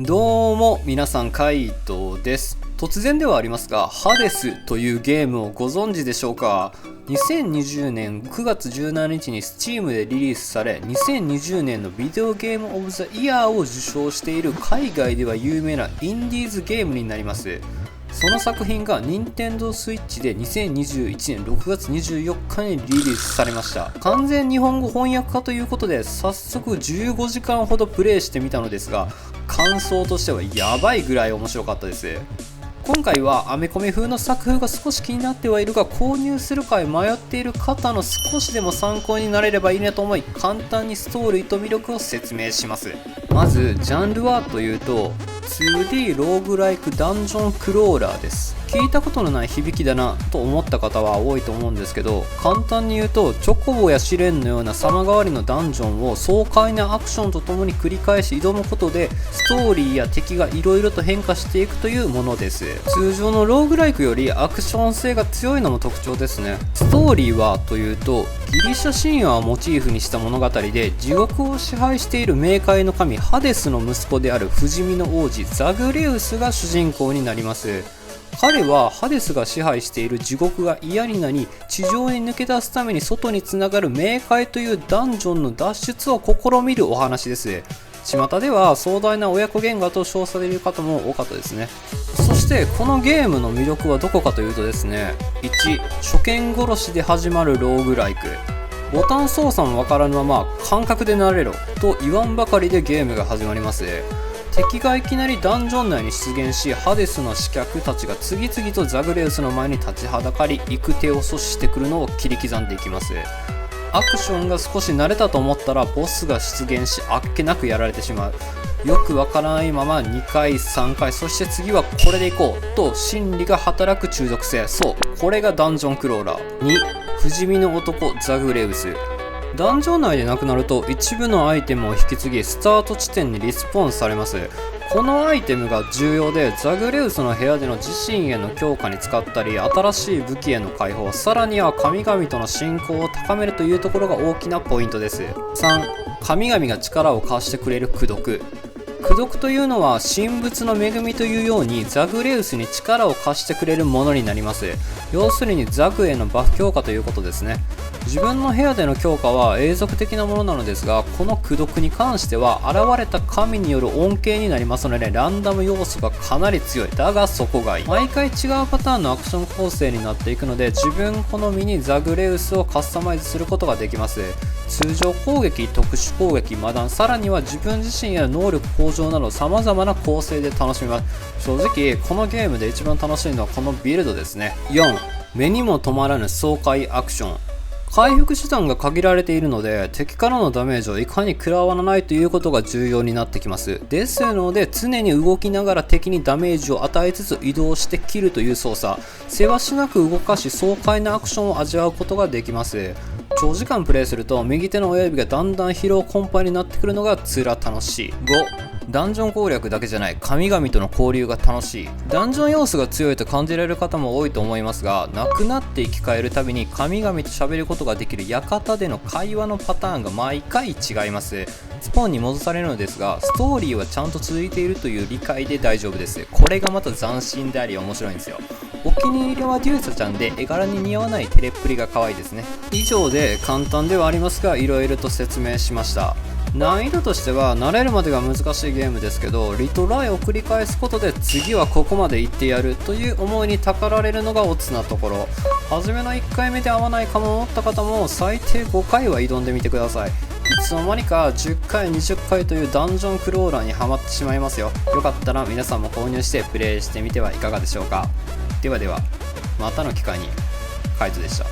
どうも皆さん、カイトです。突然ではありますが、ハデスというゲームをご存知でしょうか。2020年9月17日に Steam でリリースされ、2020年のビデオゲームオブザイヤーを受賞している海外では有名なインディーズゲームになります。その作品が Nintendo Switch で2021年6月24日にリリースされました。完全日本語翻訳化ということで、早速15時間ほどプレイしてみたのですが、感想としてはやばいぐらい面白かったです。今回はアメコミ風の作風が少し気になってはいるが、購入するか迷っている方の少しでも参考になれればいいなと思い、簡単にストーリーと魅力を説明します。まずジャンルはというと 2D ローグライクダンジョンクローラーです。聞いたことのない響きだなと思った方は多いと思うんですけど、簡単に言うとチョコボや試練のような様変わりのダンジョンを爽快なアクションとともに繰り返し挑むことで、ストーリーや敵がいろいろと変化していくというものです。通常のローグライクよりアクション性が強いのも特徴ですね。ストーリーはというと、ギリシャ神話をモチーフにした物語で、地獄を支配している冥界の神ハデスの息子である不死身の王子ザグレウスが主人公になります。彼はハデスが支配している地獄が嫌になり、地上に抜け出すために外につながる冥界というダンジョンの脱出を試みるお話です。巷では壮大な親子原画と称される方も多かったですね。そしてこのゲームの魅力はどこかというとですね、1、初見殺しで始まるローグライク。ボタン操作もわからぬまま感覚でなれろと言わんばかりでゲームが始まります。敵がいきなりダンジョン内に出現し、ハデスの刺客たちが次々とザグレウスの前に立ちはだかり、行く手を阻止してくるのを切り刻んでいきます。アクションが少し慣れたと思ったらボスが出現し、あっけなくやられてしまう。よくわからないまま2回3回、そして次はこれでいこうと心理が働く中毒性。そう、これがダンジョンクローラー。2、不死身の男ザグレウス。ダンジョン内でなくなると一部のアイテムを引き継ぎ、スタート地点にリスポーンされます。このアイテムが重要で、ザグレウスの部屋での自身への強化に使ったり、新しい武器への解放、さらには神々との信仰を高めるというところが大きなポイントです。3、神々が力を貸してくれる功徳。功徳というのは神仏の恵みというように、ザグレウスに力を貸してくれるものになります。要するにザグへのバフ強化ということですね。自分の部屋での強化は永続的なものなのですが、この功徳に関しては現れた神による恩恵になりますので、ランダム要素がかなり強い。だがそこがいい。毎回違うパターンのアクション構成になっていくので、自分好みにザグレウスをカスタマイズすることができます。通常攻撃、特殊攻撃、魔弾、さらには自分自身への能力向上など様々な構成で楽しめます。正直このゲームで一番楽しいのはこのビルドですね。4、目にも止まらぬ爽快アクション。回復手段が限られているので、敵からのダメージをいかに食らわないということが重要になってきます。ですので常に動きながら敵にダメージを与えつつ移動して切るという操作、せわしなく動かし爽快なアクションを味わうことができます。長時間プレイすると右手の親指がだんだん疲労困憊になってくるのがつら楽しい。5、ダンジョン攻略だけじゃない、神々との交流が楽しい。ダンジョン要素が強いと感じられる方も多いと思いますが、亡くなって生き返るたびに神々と喋ることができる館での会話のパターンが毎回違います。スポーンに戻されるのですが、ストーリーはちゃんと続いているという理解で大丈夫です。これがまた斬新であり面白いんですよ。お気に入りはデューサちゃんで、絵柄に似合わないテレっぷりが可愛いですね。以上で簡単ではありますが、いろいろと説明しました。難易度としては慣れるまでが難しいゲームですけど、リトライを繰り返すことで次はここまで行ってやるという思いにたかられるのがオツなところ。初めの1回目で合わないかも思った方も最低5回は挑んでみてください。いつの間にか10回20回というダンジョンクローラーにはまってしまいますよ。よかったら皆さんも購入してプレイしてみてはいかがでしょうか。ではでは、またの機会に。カイトでした。